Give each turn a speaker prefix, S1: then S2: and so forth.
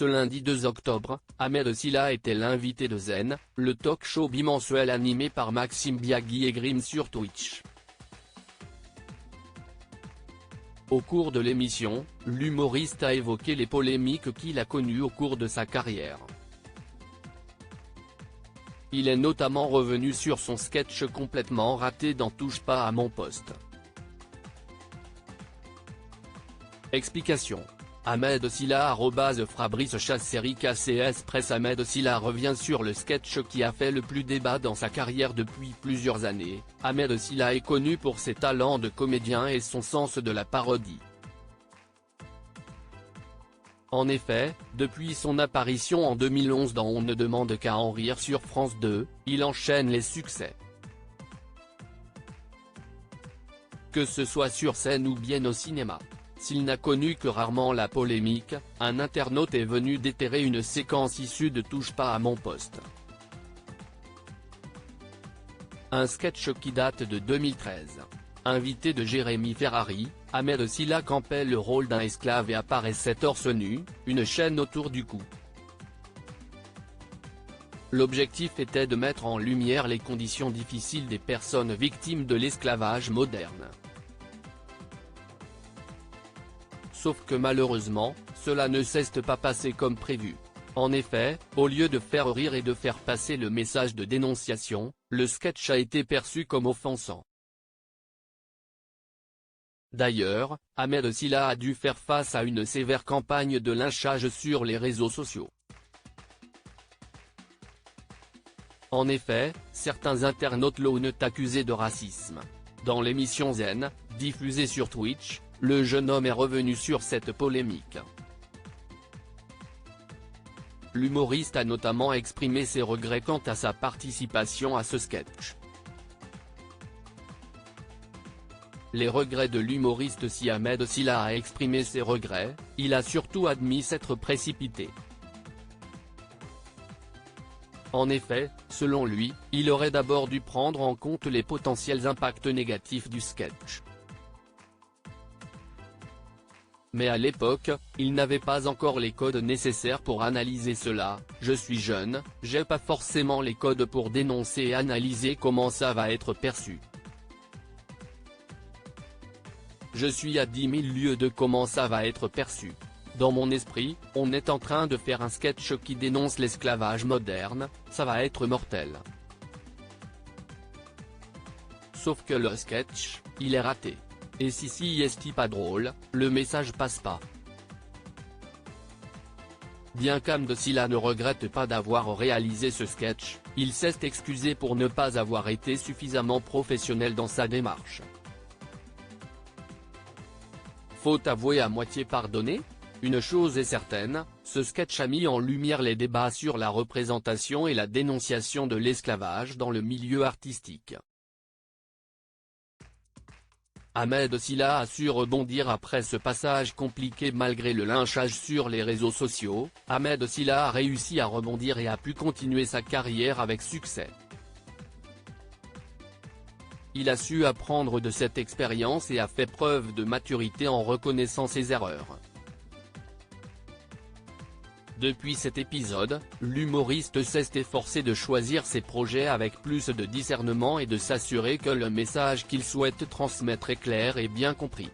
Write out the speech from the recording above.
S1: Ce lundi 2 octobre, Ahmed Silla était l'invité de Zen, le talk-show bimensuel animé par Maxime Biagui et Grimm sur Twitch. Au cours de l'émission, l'humoriste a évoqué les polémiques qu'il a connues au cours de sa carrière. Il est notamment revenu sur son sketch complètement raté dans Touche pas à mon poste. Explication. Ahmed Silla @Fabrice Chasséry KCS Presse. Ahmed Silla revient sur le sketch qui a fait le plus débat dans sa carrière depuis plusieurs années. Ahmed Silla est connu pour ses talents de comédien et son sens de la parodie. En effet, depuis son apparition en 2011 dans On ne demande qu'à en rire sur France 2, il enchaîne les succès. Que ce soit sur scène ou bien au cinéma. S'il n'a connu que rarement la polémique, un internaute est venu déterrer une séquence issue de Touche pas à mon poste. Un sketch qui date de 2013. Invité de Jérémy Ferrari, Ahmed Silla campait le rôle d'un esclave et apparaissait torse nu, une chaîne autour du cou. L'objectif était de mettre en lumière les conditions difficiles des personnes victimes de l'esclavage moderne. Sauf que malheureusement, cela ne s'est pas passé comme prévu. En effet, au lieu de faire rire et de faire passer le message de dénonciation, le sketch a été perçu comme offensant. D'ailleurs, Ahmed Silla a dû faire face à une sévère campagne de lynchage sur les réseaux sociaux. En effet, certains internautes l'ont accusé de racisme. Dans l'émission Zen, diffusée sur Twitch, le jeune homme est revenu sur cette polémique. L'humoriste a notamment exprimé ses regrets quant à sa participation à ce sketch. Les regrets de l'humoriste. Si Ahmed Silla a exprimé ses regrets, il a surtout admis s'être précipité. En effet, selon lui, il aurait d'abord dû prendre en compte les potentiels impacts négatifs du sketch. Mais à l'époque, il n'avait pas encore les codes nécessaires pour analyser cela. Je suis jeune, j'ai pas forcément les codes pour dénoncer et analyser comment ça va être perçu. Je suis à 10 000 lieues de comment ça va être perçu. Dans mon esprit, on est en train de faire un sketch qui dénonce l'esclavage moderne, ça va être mortel. Sauf que le sketch, il est raté. Et si est pas drôle, le message passe pas. Bien qu'Ahmed Silla ne regrette pas d'avoir réalisé ce sketch, il s'est excusé pour ne pas avoir été suffisamment professionnel dans sa démarche. Faute avouée à moitié pardonnée ? Une chose est certaine, ce sketch a mis en lumière les débats sur la représentation et la dénonciation de l'esclavage dans le milieu artistique. Ahmed Silla a su rebondir après ce passage compliqué malgré le lynchage sur les réseaux sociaux. Ahmed Silla a réussi à rebondir et a pu continuer sa carrière avec succès. Il a su apprendre de cette expérience et a fait preuve de maturité en reconnaissant ses erreurs. Depuis cet épisode, l'humoriste s'est efforcé de choisir ses projets avec plus de discernement et de s'assurer que le message qu'il souhaite transmettre est clair et bien compris.